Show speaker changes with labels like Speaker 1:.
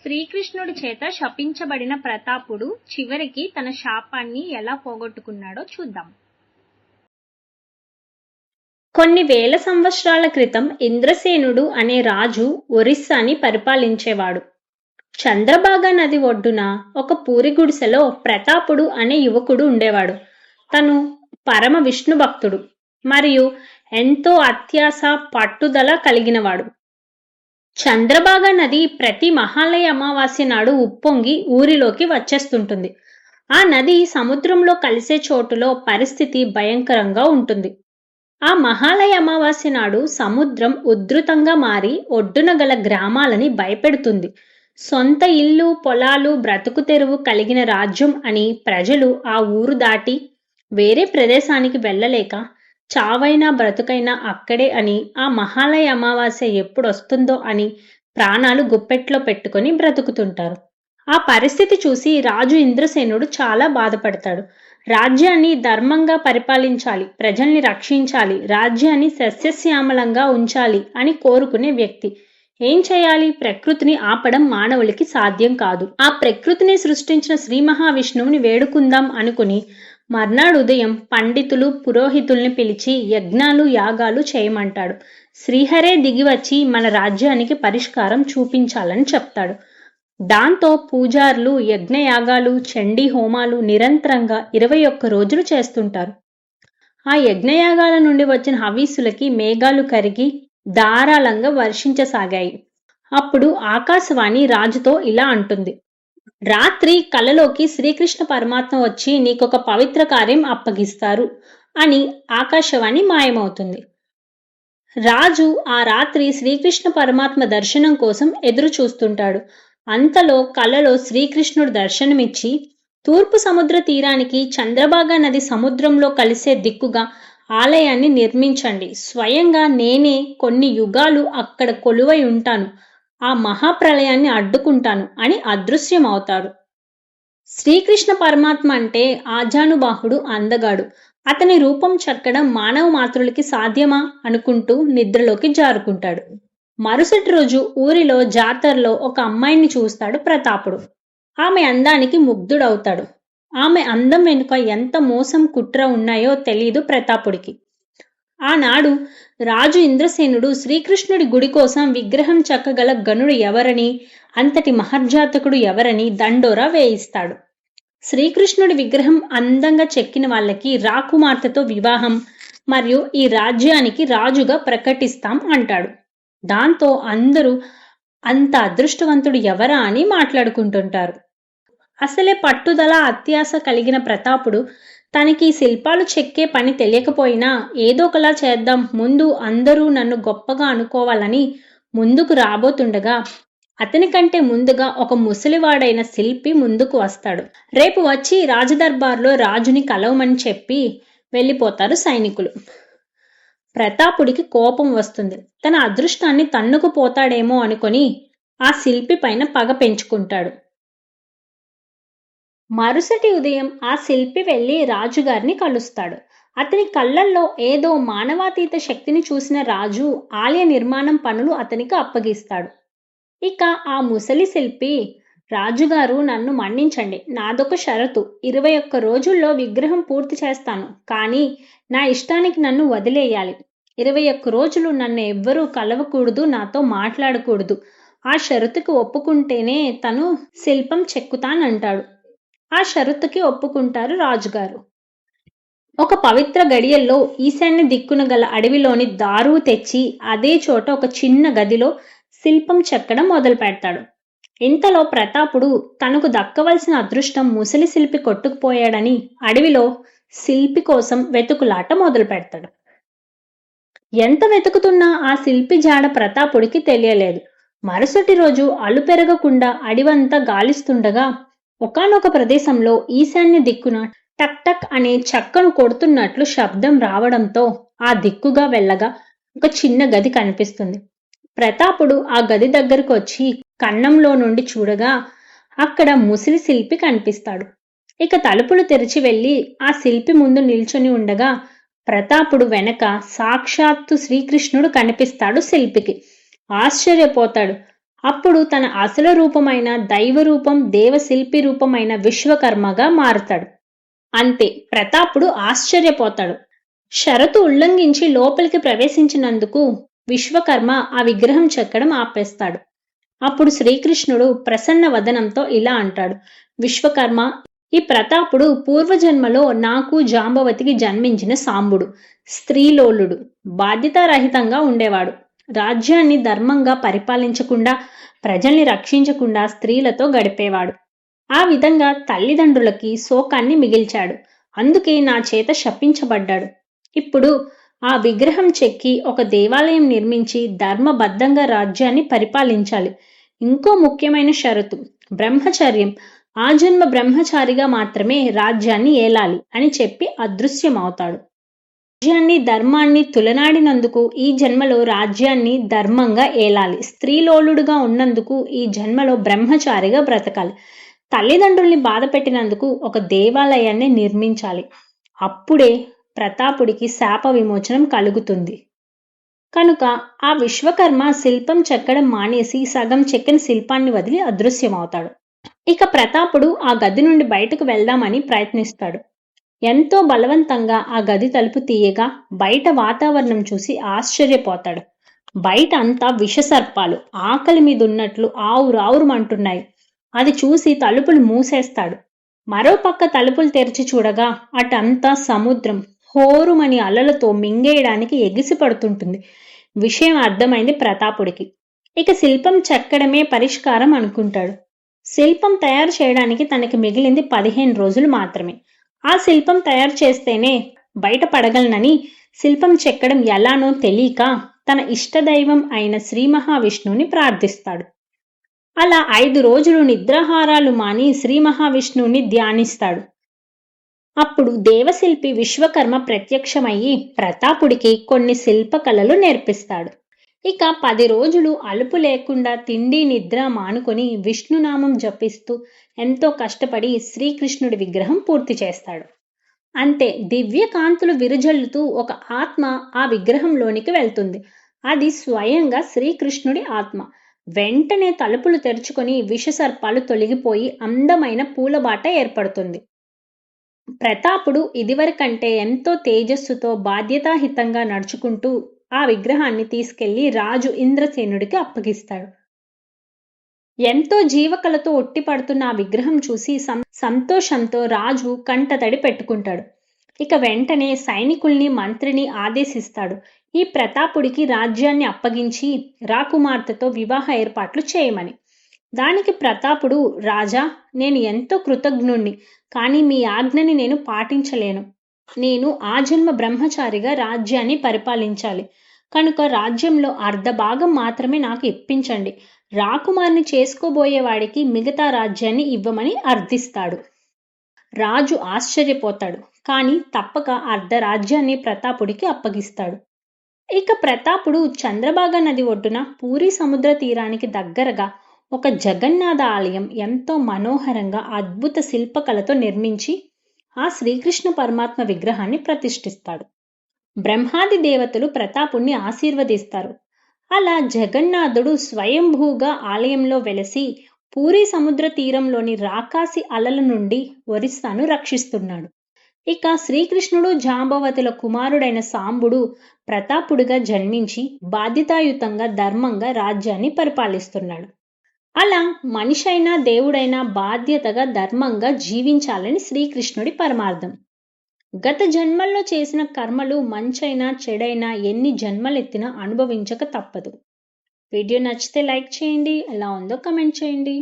Speaker 1: శ్రీకృష్ణుడి చేత శపించబడిన ప్రతాపుడు చివరికి తన శాపాన్ని ఎలా పోగొట్టుకున్నాడో చూద్దాం. కొన్ని వేల సంవత్సరాల క్రితం ఇంద్రసేనుడు అనే రాజు ఒరిస్సాని పరిపాలించేవాడు. చంద్రభాగా నది ఒడ్డున ఒక పూరి గుడిసెలో ప్రతాపుడు అనే యువకుడు ఉండేవాడు. తను పరమ విష్ణు భక్తుడు మరియు ఎంతో అత్యాస పట్టుదల కలిగినవాడు. చంద్రభాగా నది ప్రతి మహాలయ అమావాస్య నాడు ఉప్పొంగి ఊరిలోకి వచ్చేస్తుంటుంది. ఆ నది సముద్రంలో కలిసే చోటులో పరిస్థితి భయంకరంగా ఉంటుంది. ఆ మహాలయ అమావాస్య నాడు సముద్రం ఉధృతంగా మారి ఒడ్డున గల గ్రామాలని భయపెడుతుంది. సొంత ఇల్లు పొలాలు బ్రతుకు తెరువు కలిగిన రాజ్యం అని ప్రజలు ఆ ఊరు దాటి వేరే ప్రదేశానికి వెళ్ళలేక చావైనా బ్రతుకైనా అక్కడే అని, ఆ మహాలయ అమావాస్య ఎప్పుడొస్తుందో అని ప్రాణాలు గుప్పెట్లో పెట్టుకొని బ్రతుకుతుంటారు. ఆ పరిస్థితి చూసి రాజు ఇంద్రసేనుడు చాలా బాధపడతాడు. రాజ్యాన్ని ధర్మంగా పరిపాలించాలి, ప్రజల్ని రక్షించాలి, రాజ్యాన్ని సస్యశ్యామలంగా ఉంచాలి అని కోరుకునే వ్యక్తి ఏం చేయాలి? ప్రకృతిని ఆపడం మానవులకి సాధ్యం కాదు. ఆ ప్రకృతిని సృష్టించిన శ్రీ మహావిష్ణువుని వేడుకుందాం అనుకుని మర్నాడు ఉదయం పండితులు పురోహితుల్ని పిలిచి యజ్ఞాలు యాగాలు చేయమంటాడు. శ్రీహరే దిగివచ్చి మన రాజ్యానికి పరిష్కారం చూపించాలని చెప్తాడు. దాంతో పూజారులు యజ్ఞయాగాలు చండీ హోమాలు నిరంతరంగా 21 రోజులు చేస్తుంటారు. ఆ యజ్ఞయాగాల నుండి వచ్చిన హవీసులకి మేఘాలు కరిగి ధారాళంగా వర్షించసాగాయి. అప్పుడు ఆకాశవాణి రాజుతో ఇలా అంటుంది: రాత్రి కలలోకి శ్రీకృష్ణ పరమాత్మ వచ్చి నీకొక పవిత్ర కార్యం అప్పగిస్తారు అని ఆకాశవాణి మాయమవుతుంది. రాజు ఆ రాత్రి శ్రీకృష్ణ పరమాత్మ దర్శనం కోసం ఎదురు చూస్తుంటాడు. అంతలో కలలో శ్రీకృష్ణుడు దర్శనమిచ్చి తూర్పు సముద్ర తీరానికి చంద్రభాగా నది సముద్రంలో కలిసే దిక్కుగా ఆలయాన్ని నిర్మించండి. స్వయంగా నేనే కొన్ని యుగాలు అక్కడ కొలువై ఉంటాను. ఆ మహాప్రళయాన్ని అడ్డుకుంటాను అని అదృశ్యమవుతాడు. శ్రీకృష్ణ పరమాత్మ అంటే ఆజానుబాహుడు, అందగాడు. అతని రూపం చెక్కడం మానవ మాతృలకి సాధ్యమా అనుకుంటూ నిద్రలోకి జారుకుంటాడు. మరుసటి రోజు ఊరిలో జాతరలో ఒక అమ్మాయిని చూస్తాడు ప్రతాపుడు. ఆమె అందానికి ముగ్ధుడవుతాడు. ఆమె అందం వెనుక ఎంత మోసం కుట్ర ఉన్నాయో తెలీదు ప్రతాపుడికి. ఆనాడు రాజు ఇంద్రసేనుడు శ్రీకృష్ణుడి గుడి కోసం విగ్రహం చెక్కగల గనుడు ఎవరని, అంతటి మహర్జాతకుడు ఎవరని దండోరా వేయిస్తాడు. శ్రీకృష్ణుడి విగ్రహం అందంగా చెక్కిన వాళ్ళకి రాకుమార్తెతో వివాహం మరియు ఈ రాజ్యానికి రాజుగా ప్రకటిస్తాం అంటాడు. దాంతో అందరూ అంత అదృష్టవంతుడు ఎవరా అని మాట్లాడుకుంటుంటారు. అసలే పట్టుదల అత్యాస కలిగిన ప్రతాపుడు తనకి శిల్పాలు చెక్కే పని తెలియకపోయినా ఏదో ఒకలా చేద్దాం, ముందు అందరూ నన్ను గొప్పగా అనుకోవాలని ముందుకు రాబోతుండగా అతనికంటే ముందుగా ఒక ముసలివాడైన శిల్పి ముందుకు వస్తాడు. రేపు వచ్చి రాజదర్బార్లో రాజుని కలవమని చెప్పి వెళ్ళిపోతారు సైనికులు. ప్రతాపుడికి కోపం వస్తుంది. తన అదృష్టాన్ని తన్నుకుపోతాడేమో అనుకొని ఆ శిల్పి పైన పగ పెంచుకుంటాడు. మరుసటి ఉదయం ఆ శిల్పి వెళ్ళి రాజుగారిని కలుస్తాడు. అతని కళ్ళల్లో ఏదో మానవాతీత శక్తిని చూసిన రాజు ఆలయ నిర్మాణం పనులు అతనికి అప్పగిస్తాడు. ఇక ఆ ముసలి శిల్పి, రాజుగారు నన్ను మన్నించండి, నాదొక షరతు, 21 రోజుల్లో విగ్రహం పూర్తి చేస్తాను, కానీ నా ఇష్టానికి నన్ను వదిలేయాలి. 21 రోజులు నన్ను ఎవ్వరూ కలవకూడదు, నాతో మాట్లాడకూడదు. ఆ షరతుకి ఒప్పుకుంటేనే తను శిల్పం చెక్కుతానంటాడు. ఆ షరతుకి ఒప్పుకుంటారు రాజుగారు. ఒక పవిత్ర గడియల్లో ఈశాన్య దిక్కున గల అడవిలోని దారువు తెచ్చి అదే చోట ఒక చిన్న గదిలో శిల్పం చెక్కడం మొదలు పెడతాడు. ఇంతలో ప్రతాపుడు తనకు దక్కవలసిన అదృష్టం ముసలి శిల్పి కొట్టుకుపోయాడని అడవిలో శిల్పి కోసం వెతుకులాట మొదలు పెడతాడు. ఎంత వెతుకుతున్నా ఆ శిల్పి జాడ ప్రతాపుడికి తెలియలేదు. మరుసటి రోజు అలుపెరగకుండా అడివంతా గాలిస్తుండగా ఒకానొక ప్రదేశంలో ఈశాన్య దిక్కున టక్ టక్ అనే చెక్కను కొడుతున్నట్లు శబ్దం రావడంతో ఆ దిక్కుగా వెళ్ళగా ఒక చిన్న గది కనిపిస్తుంది. ప్రతాపుడు ఆ గది దగ్గరకు వచ్చి కన్నంలో నుండి చూడగా అక్కడ ముసిలి శిల్పి కనిపిస్తాడు. ఇక తలుపులు తెరిచి వెళ్ళి ఆ శిల్పి ముందు నిల్చొని ఉండగా ప్రతాపుడు వెనక సాక్షాత్తు శ్రీకృష్ణుడు కనిపిస్తాడు శిల్పికి. ఆశ్చర్యపోతాడు. అప్పుడు తన అసలు రూపమైన దైవరూపం దేవశిల్పి రూపమైన విశ్వకర్మగా మారుతాడు. అంతే, ప్రతాపుడు ఆశ్చర్యపోతాడు. షరతు ఉల్లంఘించి లోపలికి ప్రవేశించినందుకు విశ్వకర్మ ఆ విగ్రహం చెక్కడం ఆపేస్తాడు. అప్పుడు శ్రీకృష్ణుడు ప్రసన్న వదనంతో ఇలా అంటాడు: విశ్వకర్మ, ఈ ప్రతాపుడు పూర్వజన్మలో నాకు జాంబవతికి జన్మించిన సాంబుడు. స్త్రీలోలుడు, బాధ్యతారహితంగా ఉండేవాడు. రాజ్యాన్ని ధర్మంగా పరిపాలించకుండా, ప్రజల్ని రక్షించకుండా స్త్రీలతో గడిపేవాడు. ఆ విధంగా తల్లిదండ్రులకి శోకాన్ని మిగిల్చాడు. అందుకే నా చేత శపించబడ్డాడు. ఇప్పుడు ఆ విగ్రహం చెక్కి ఒక దేవాలయం నిర్మించి ధర్మబద్ధంగా రాజ్యాన్ని పరిపాలించాలి. ఇంకో ముఖ్యమైన షరతు బ్రహ్మచర్యం. ఆ జన్మ బ్రహ్మచారిగా మాత్రమే రాజ్యాన్ని ఏలాలి అని చెప్పి అదృశ్యమవుతాడు. రాజ్యాన్ని ధర్మాన్ని తులనాడినందుకు ఈ జన్మలో రాజ్యాన్ని ధర్మంగా ఏలాలి. స్త్రీలోలుడుగా ఉన్నందుకు ఈ జన్మలో బ్రహ్మచారిగా బ్రతకాలి. తల్లిదండ్రుల్ని బాధ పెట్టినందుకు ఒక దేవాలయాన్ని నిర్మించాలి. అప్పుడే ప్రతాపుడికి శాప విమోచనం కలుగుతుంది. కనుక ఆ విశ్వకర్మ శిల్పం చెక్కడం మానేసి సగం చెక్కిన శిల్పాన్ని వదిలి అదృశ్యమవుతాడు. ఇక ప్రతాపుడు ఆ గది నుండి బయటకు వెళ్దామని ప్రయత్నిస్తాడు. ఎంతో బలవంతంగా ఆ గది తలుపు తీయగా బయట వాతావరణం చూసి ఆశ్చర్యపోతాడు. బయట అంతా విషసర్పాలు ఆకలి మీద ఉన్నట్లు ఆవురావురుమంటున్నాయి. అది చూసి తలుపులు మూసేస్తాడు. మరోపక్క తలుపులు తెరిచి చూడగా అటంతా సముద్రం హోరుమని అలలతో మింగేయడానికి ఎగిసి పడుతుంటుంది. విషయం అర్థమైంది ప్రతాపుడికి. ఇక శిల్పం చెక్కడమే పరిష్కారం అనుకుంటాడు. శిల్పం తయారు చేయడానికి తనకి మిగిలింది 15 రోజులు మాత్రమే. ఆ శిల్పం తయారు చేస్తేనే బయటపడగలనని శిల్పం చెక్కడం ఎలానో తెలియక తన ఇష్టదైవం అయిన శ్రీ మహావిష్ణువుని ప్రార్థిస్తాడు. అలా 5 రోజులు నిద్రాహారాలు మాని శ్రీ మహావిష్ణువుని ధ్యానిస్తాడు. అప్పుడు దేవశిల్పి విశ్వకర్మ ప్రత్యక్షమయ్యి ప్రతాపుడికి కొన్ని శిల్పకళలు నేర్పిస్తాడు. ఇక 10 రోజులు అలుపు లేకుండా తిండి నిద్ర మానుకొని విష్ణునామం జపిస్తూ ఎంతో కష్టపడి శ్రీకృష్ణుడి విగ్రహం పూర్తి చేస్తాడు. అంతే, దివ్య కాంతులు విరుజల్లుతూ ఒక ఆత్మ ఆ విగ్రహంలోనికి వెళ్తుంది. అది స్వయంగా శ్రీకృష్ణుడి ఆత్మ. వెంటనే తలుపులు తెరుచుకొని విషసర్పాలు తొలగిపోయి అందమైన పూలబాట ఏర్పడుతుంది. ప్రతాపుడు ఇదివరకంటే ఎంతో తేజస్సుతో బాధ్యతాహితంగా నడుచుకుంటూ ఆ విగ్రహాన్ని తీసుకెళ్లి రాజు ఇంద్రసేనుడికి అప్పగిస్తాడు. ఎంతో జీవకళతో ఒట్టిపడుతున్న ఆ విగ్రహం చూసి సంతోషంతో రాజు కంటతడి పెట్టుకుంటాడు. ఇక వెంటనే సైనికుల్ని మంత్రిని ఆదేశిస్తాడు. ఈ ప్రతాపుడికి రాజ్యాన్ని అప్పగించి రాకుమార్తెతో వివాహ ఏర్పాట్లు చేయమని. దానికి ప్రతాపుడు, రాజా, నేను ఎంతో కృతజ్ఞుణ్ణి, కానీ మీ ఆజ్ఞని నేను పాటించలేను. నేను ఆజన్మ బ్రహ్మచారిగా రాజ్యాన్ని పరిపాలించాలి. కనుక రాజ్యంలో అర్ధభాగం మాత్రమే నాకు ఇప్పించండి. రాకుమార్ని చేసుకోబోయేవాడికి మిగతా రాజ్యాన్ని ఇవ్వమని అర్థిస్తాడు. రాజు ఆశ్చర్యపోతాడు. కానీ తప్పక అర్ధ రాజ్యాన్ని ప్రతాపుడికి అప్పగిస్తాడు. ఇక ప్రతాపుడు చంద్రభాగా నది ఒడ్డున పూరీ సముద్ర తీరానికి దగ్గరగా ఒక జగన్నాథ ఆలయం ఎంతో మనోహరంగా అద్భుత శిల్పకళతో నిర్మించి ఆ శ్రీకృష్ణ పరమాత్మ విగ్రహాన్ని ప్రతిష్ఠిస్తాడు. బ్రహ్మాది దేవతలు ప్రతాపుణ్ణి ఆశీర్వదిస్తారు. అలా జగన్నాథుడు స్వయంభూగా ఆలయంలో వెలసి పూరీ సముద్ర తీరంలోని రాకాసి అలల నుండి ఒరిస్సాను రక్షిస్తున్నాడు. ఇక శ్రీకృష్ణుడు జాంబవతుల కుమారుడైన సాంబుడు ప్రతాపుడిగా జన్మించి బాధ్యతాయుతంగా ధర్మంగా రాజ్యాన్ని పరిపాలిస్తున్నాడు. అలా మనిషైనా దేవుడైనా బాధ్యతగా ధర్మంగా జీవించాలని శ్రీకృష్ణుడి పరమార్థం. గత జన్మల్లో చేసిన కర్మలు మంచైనా చెడైనా ఎన్ని జన్మలెత్తినా అనుభవించక తప్పదు. వీడియో నచ్చితే లైక్ చేయండి, ఎలా ఉందో కమెంట్ చేయండి.